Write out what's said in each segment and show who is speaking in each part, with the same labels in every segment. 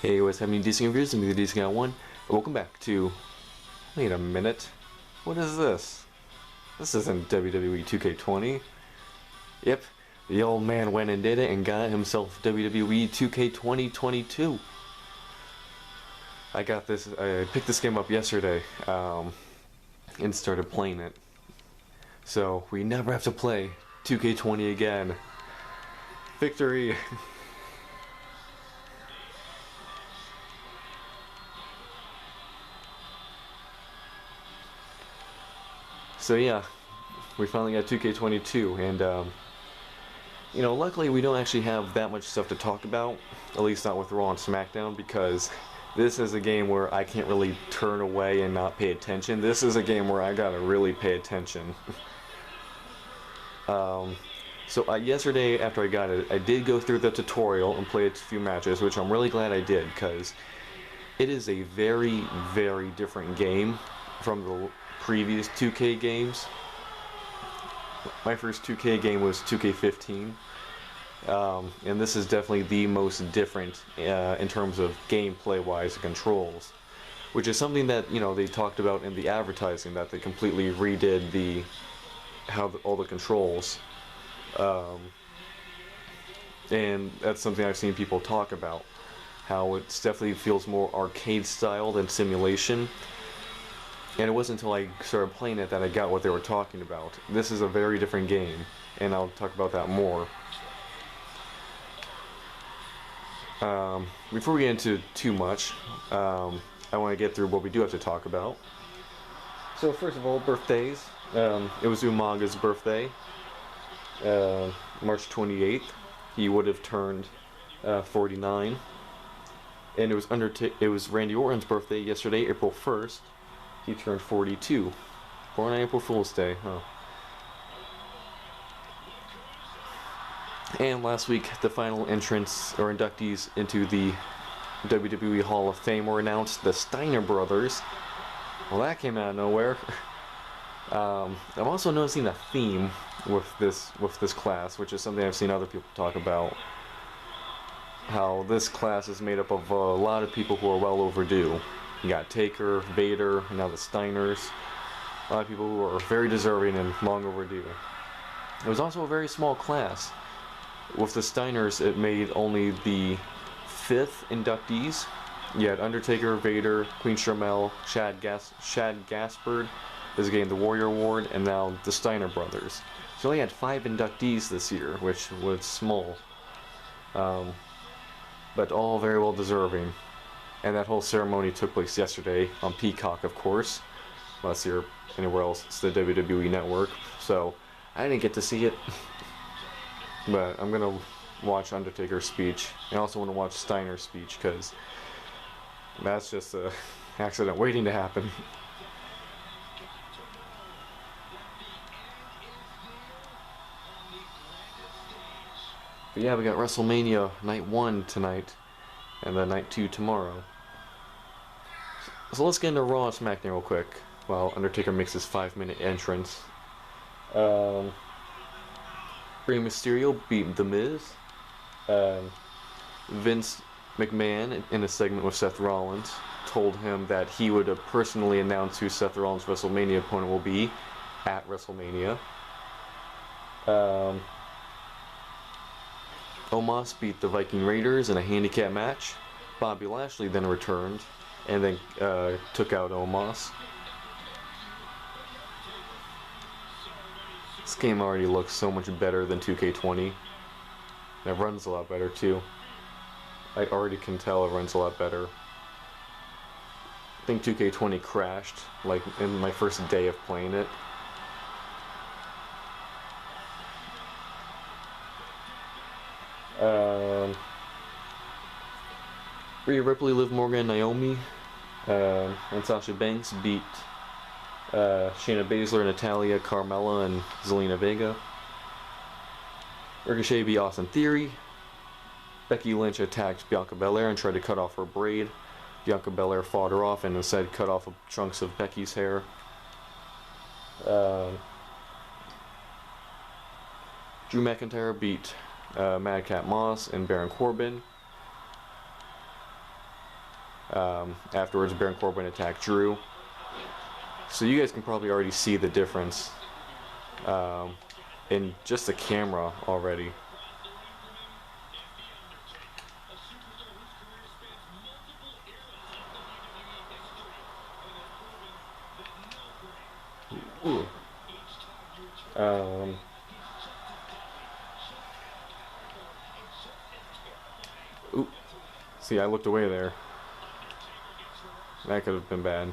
Speaker 1: Hey, what's happening, DC Reviews? I'm the DC Guy 1. Welcome back to... Wait a minute. What is this? This isn't WWE 2K20. Yep, the old man went and did it and got himself WWE 2K20 22. I picked this game up yesterday, and started playing it. So, we never have to play 2K20 again. Victory! So yeah, we finally got 2K22, and luckily we don't actually have that much stuff to talk about, at least not with Raw and SmackDown, because this is a game where I can't really turn away and not pay attention. This is a game where I gotta really pay attention. Yesterday after I got it, I did go through the tutorial and play a few matches, which I'm really glad I did, because it is a very, very different game from the previous 2K games. My first 2K game was 2K15, and this is definitely the most different in terms of gameplay wise and controls, which is something that they talked about in the advertising, that they completely redid all the controls, and that's something I've seen people talk about, how it definitely feels more arcade style than simulation. And it wasn't until I started playing it that I got what they were talking about. This is a very different game, and I'll talk about that more. Before we get into too much, I want to get through what we do have to talk about. So first of all, birthdays. It was Umaga's birthday, March 28th. He would have turned 49. And it was Randy Orton's birthday yesterday, April 1st. He turned 42. Born on April Fool's Day, huh? And last week, the final entrants or inductees into the WWE Hall of Fame were announced. The Steiner brothers. Well, that came out of nowhere. I'm also noticing a theme with this class, which is something I've seen other people talk about. How this class is made up of a lot of people who are well overdue. You got Taker, Vader, and now the Steiners. A lot of people who are very deserving and long overdue. It was also a very small class. With the Steiners, it made only the 5th inductees. You had Undertaker, Vader, Queen Sharmell, Shad Gaspard is getting the Warrior Award, and now the Steiner brothers. So they had 5 inductees this year, which was small. But all very well deserving. And that whole ceremony took place yesterday on Peacock, of course. Unless you're anywhere else, it's the WWE Network. So, I didn't get to see it. But I'm gonna watch Undertaker's speech. I also want to watch Steiner's speech, because that's just an accident waiting to happen. But yeah, we got WrestleMania Night 1 tonight, and then Night 2 tomorrow. So let's get into Raw and SmackDown real quick, while Undertaker makes his 5-minute entrance. Rey Mysterio beat The Miz. Vince McMahon, in a segment with Seth Rollins, told him that he would personally announce who Seth Rollins' WrestleMania opponent will be at WrestleMania. Omos beat the Viking Raiders in a handicap match. Bobby Lashley then returned and then took out Omos. This game already looks so much better than 2K20. And it runs a lot better too. I already can tell it runs a lot better. I think 2K20 crashed like in my first day of playing it. Rhea Ripley, Liv Morgan, Naomi, and Sasha Banks beat Shayna Baszler, Natalya, Carmella, and Zelina Vega. Ricochet beat Austin Theory. Becky Lynch attacked Bianca Belair and tried to cut off her braid. Bianca Belair fought her off and instead cut off chunks of Becky's hair. Drew McIntyre beat Madcap Moss and Baron Corbin. Afterwards, Baron Corbin attacked Drew. So you guys can probably already see the difference in just the camera already. Ooh. Ooh. See, I looked away there. That could have been bad.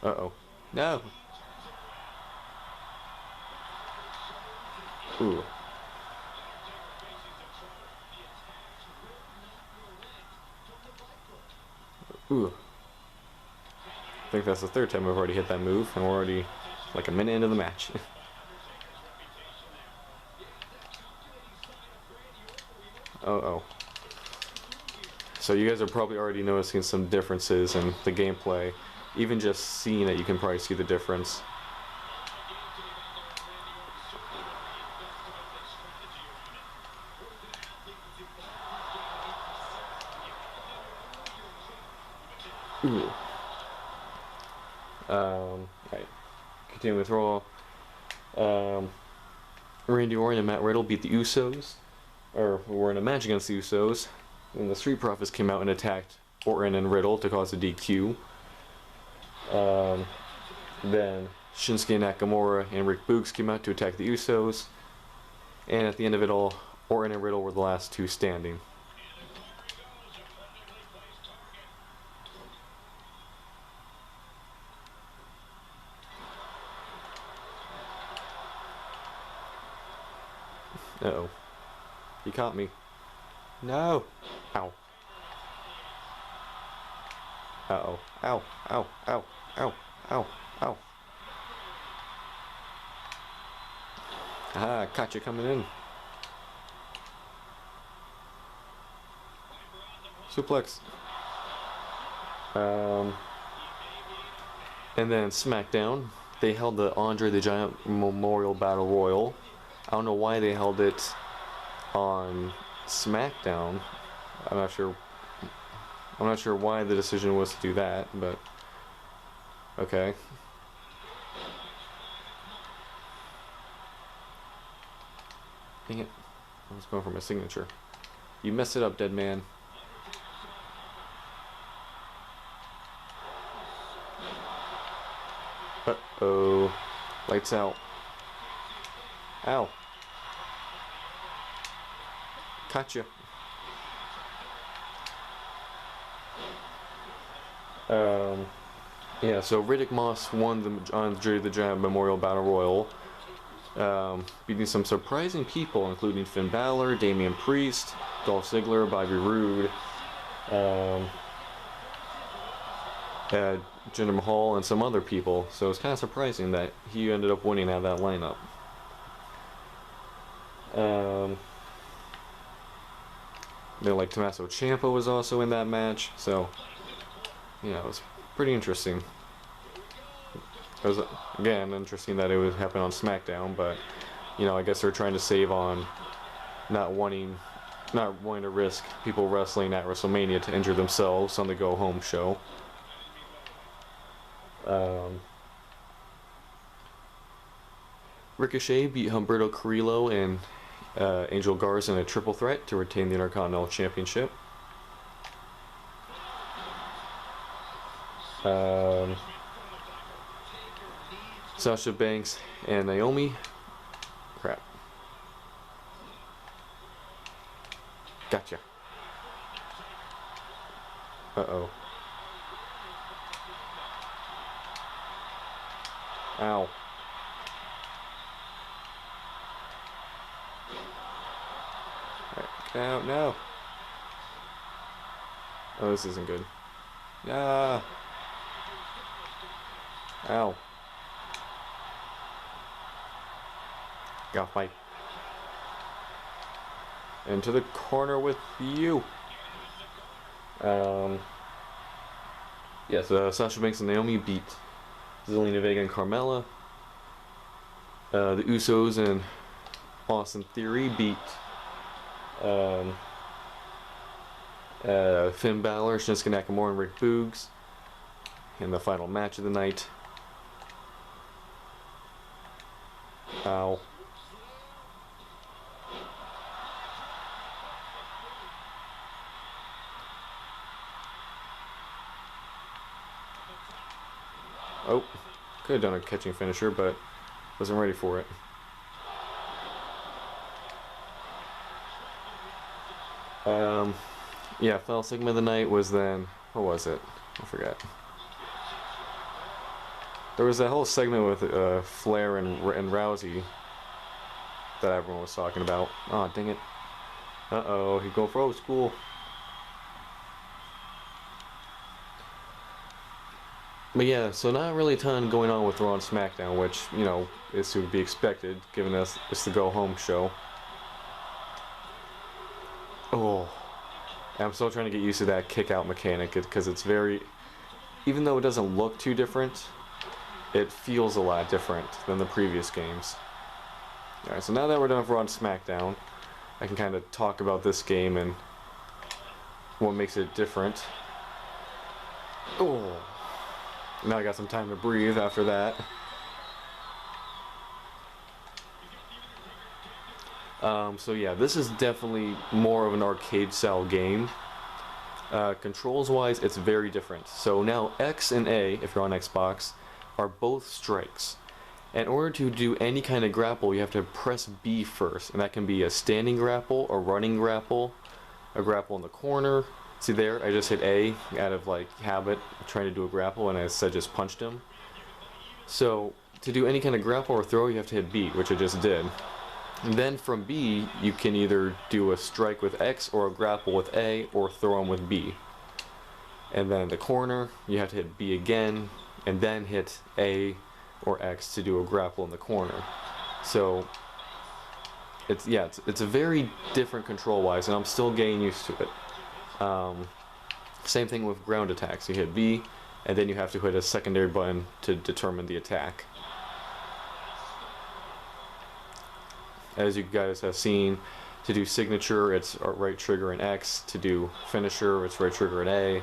Speaker 1: Uh-oh. No! Ooh. Ooh. I think that's the third time I've already hit that move, and we're already like a minute into the match. Uh-oh. So you guys are probably already noticing some differences in the gameplay. Even just seeing it, you can probably see the difference. Ooh. Right. Continuing with Raw. Randy Orton and Matt Riddle beat the Usos, or were in a match against the Usos, and the Street Profits came out and attacked Orton and Riddle to cause a DQ. Then Shinsuke Nakamura and Rick Boogs came out to attack the Usos, and at the end of it all, Orton and Riddle were the last two standing. Uh-oh. He caught me. No! Ow. Uh-oh. Ow. Ow. Ow. Ow. Ow. Ow. Ah, caught you coming in. Suplex. And then SmackDown, they held the Andre the Giant Memorial Battle Royal. I don't know why they held it on SmackDown. I'm not sure why the decision was to do that, but okay. Dang it. I was going for my signature. You messed it up, dead man. Uh-oh. Lights out. Ow. Gotcha. Yeah, so Riddick Moss won the Andre the Giant Memorial Battle Royal, beating some surprising people, including Finn Balor, Damian Priest, Dolph Ziggler, Bobby Roode, Jinder Mahal, and some other people. So it's kind of surprising that he ended up winning out of that lineup. Then, like, Tommaso Ciampa was also in that match, so you know, it was pretty interesting. It was, again, interesting that it would happen on SmackDown, but you know, I guess they're trying to save on not wanting to risk people wrestling at WrestleMania to injure themselves on the go home show. Ricochet beat Humberto Carrillo and Angel Garza in a triple threat to retain the Intercontinental Championship. Sasha Banks and Naomi. Crap. Gotcha. Uh-oh. Ow. Get out now. Oh, this isn't good. Ah. Ow. Get off my... Into the corner with you. Yeah, so Sasha Banks and Naomi beat Zelina Vega and Carmella. The Usos and Austin Theory beat Finn Balor, Shinsuke Nakamura, and Rick Boogs in the final match of the night. Ow. Oh, could have done a catching finisher, but wasn't ready for it. Yeah, final segment of the night was then, what was it? I forgot. There was that whole segment with Flair and Rousey that everyone was talking about. Oh, dang it. Uh-oh, he's going for old school. But yeah, so not really a ton going on with Raw and SmackDown, which, you know, is to be expected, given us it's the go-home show. Oh, I'm still trying to get used to that kick-out mechanic, because it's very, even though it doesn't look too different, it feels a lot different than the previous games. Alright, so now that we're done with Raw and SmackDown, I can kind of talk about this game and what makes it different. Oh, now I got some time to breathe after that. So yeah, this is definitely more of an arcade style game. Controls wise, it's very different. So now X and A, if you're on Xbox, are both strikes. In order to do any kind of grapple, you have to press B first, and that can be a standing grapple, a running grapple, a grapple in the corner. See there, I just hit A out of like habit, trying to do a grapple, and I said just punched him. So to do any kind of grapple or throw, you have to hit B, which I just did. And then from B, you can either do a strike with X or a grapple with A or throw him with B. And then in the corner, you have to hit B again and then hit A or X to do a grapple in the corner. So it's a very different control-wise, and I'm still getting used to it. Same thing with ground attacks. You hit B, and then you have to hit a secondary button to determine the attack. As you guys have seen, to do signature, it's right trigger and X. To do finisher, it's right trigger and A.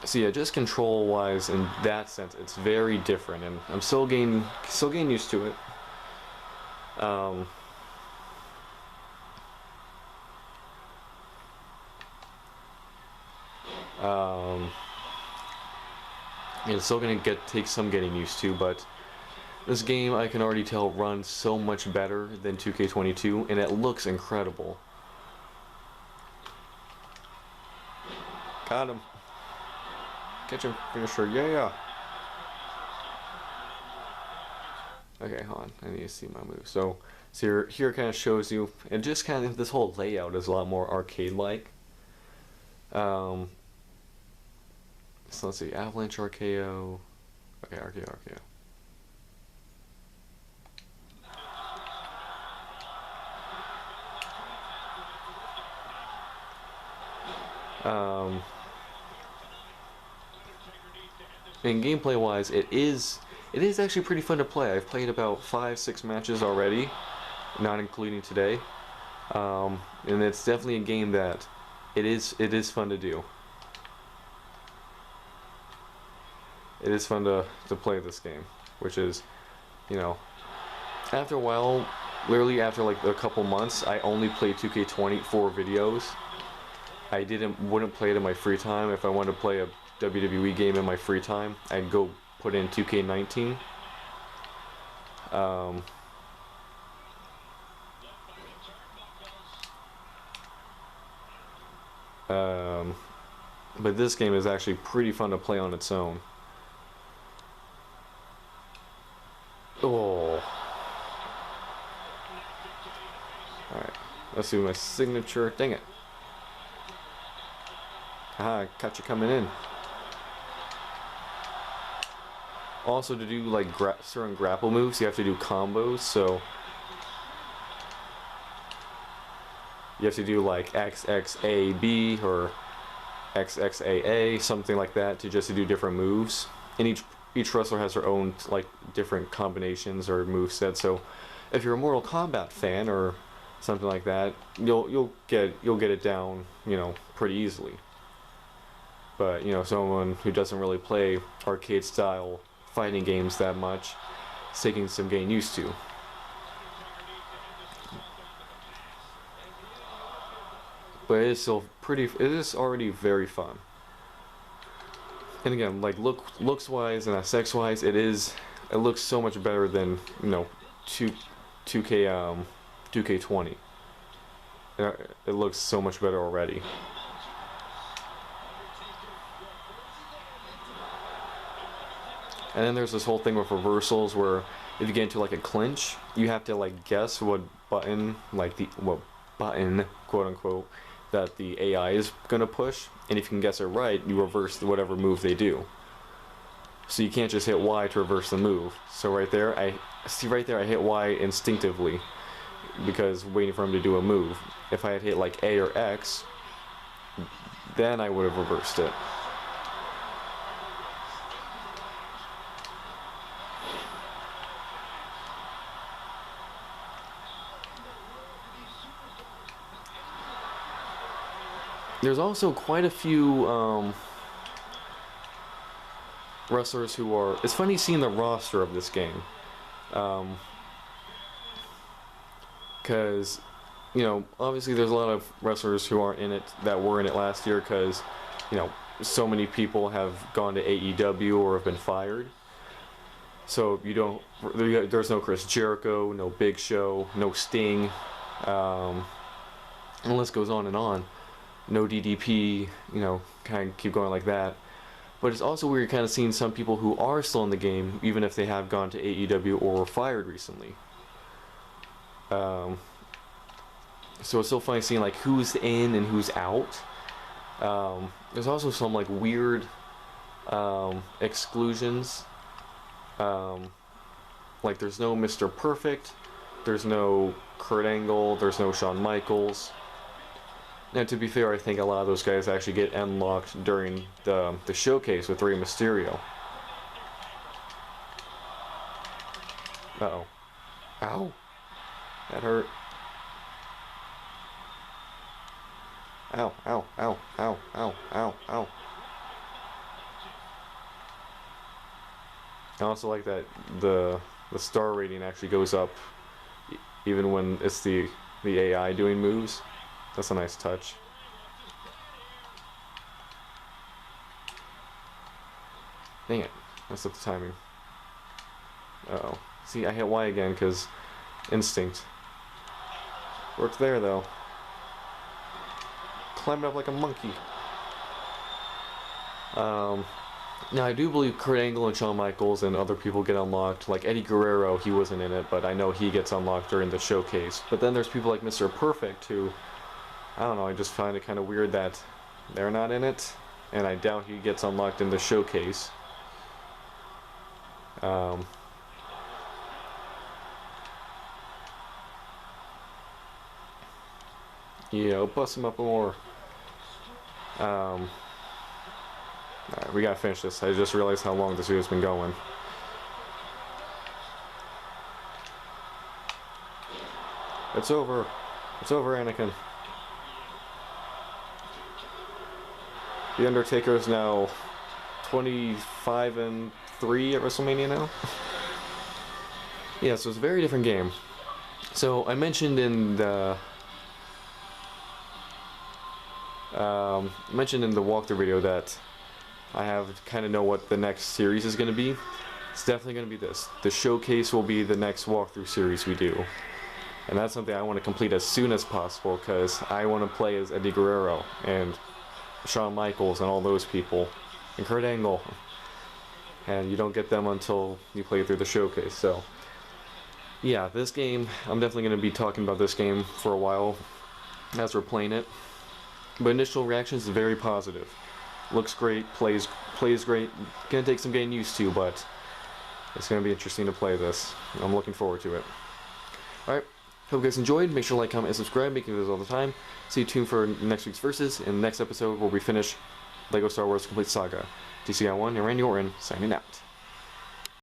Speaker 1: So yeah, just control-wise, in that sense, it's very different, and I'm still getting used to it. It's still gonna take some getting used to, but this game, I can already tell, runs so much better than 2K22, and it looks incredible. Got him. Catch him, finisher, yeah. Okay, hold on, I need to see my move. So here it kind of shows you, and just kind of, this whole layout is a lot more arcade-like. So let's see, Avalanche RKO. Okay, RKO. And gameplay wise, it is actually pretty fun to play. I've played about 5-6 matches already, not including today, and it's definitely a game that it is fun to do. It is fun to play this game, which is, you know, after a while, literally after like a couple months, I only played 2K20 for videos. I wouldn't play it in my free time. If I wanted to play a WWE game in my free time, I'd go put in 2K19. But this game is actually pretty fun to play on its own. Oh. Alright, let's do my signature. Dang it. Ah, I caught you coming in. Also, to do like certain grapple moves, you have to do combos, so you have to do like XXAB or XXAA, something like that, to do different moves. And each wrestler has their own like different combinations or moveset. So if you're a Mortal Kombat fan or something like that, you'll get it down, pretty easily. But someone who doesn't really play arcade style fighting games that much, it's taking some getting used to. But it is still it is already very fun. And again, like looks wise and aesthetics wise, it looks so much better than 2K20. It looks so much better already. And then there's this whole thing with reversals where if you get into like a clinch, you have to like guess what button, quote unquote, that the AI is gonna push, and if you can guess it right, you reverse whatever move they do. So you can't just hit Y to reverse the move. So right there, I hit Y instinctively because waiting for him to do a move. If I had hit like A or X, then I would have reversed it. There's also quite a few wrestlers who are... It's funny seeing the roster of this game. Because, obviously there's a lot of wrestlers who aren't in it, that were in it last year because, so many people have gone to AEW or have been fired. So there's no Chris Jericho, no Big Show, no Sting, and the list goes on and on. No DDP, kind of keep going like that. But it's also weird kind of seeing some people who are still in the game, even if they have gone to AEW or were fired recently. So it's still funny seeing like who's in and who's out. There's also some like weird exclusions. Like there's no Mr. Perfect, there's no Kurt Angle, there's no Shawn Michaels. Now, to be fair, I think a lot of those guys actually get unlocked during the showcase with Rey Mysterio. Uh-oh. Ow. That hurt. Ow, ow, ow, ow, ow, ow, ow. I also like that the star rating actually goes up even when it's the AI doing moves. That's a nice touch. Dang it. Messed up the timing. Uh-oh. See, I hit Y again because instinct. Worked there, though. Climbed up like a monkey. Now, I do believe Kurt Angle and Shawn Michaels and other people get unlocked. Like Eddie Guerrero, he wasn't in it, but I know he gets unlocked during the showcase. But then there's people like Mr. Perfect who... I don't know, I just find it kind of weird that they're not in it, and I doubt he gets unlocked in the showcase. Yeah, bust him up more. Alright, we gotta finish this. I just realized how long this video's been going. It's over. It's over, Anakin. The Undertaker is now 25-3 at WrestleMania now. Yeah, so it's a very different game. So I mentioned in the walkthrough video that I have kind of know what the next series is going to be. It's definitely going to be this. The showcase will be the next walkthrough series we do. And that's something I want to complete as soon as possible because I want to play as Eddie Guerrero and Shawn Michaels and all those people, and Kurt Angle, and you don't get them until you play through the showcase. So yeah, this game, I'm definitely going to be talking about this game for a while as we're playing it, but initial reactions is very positive. Looks great, plays great. Gonna take some getting used to, but it's gonna be interesting to play this. I'm looking forward to it. Alright, hope you guys enjoyed. Make sure to like, comment, and subscribe, making videos all the time. Stay tuned for next week's Versus, in the next episode where we finish LEGO Star Wars Complete Saga. DCI1 and Randy Orton, signing out.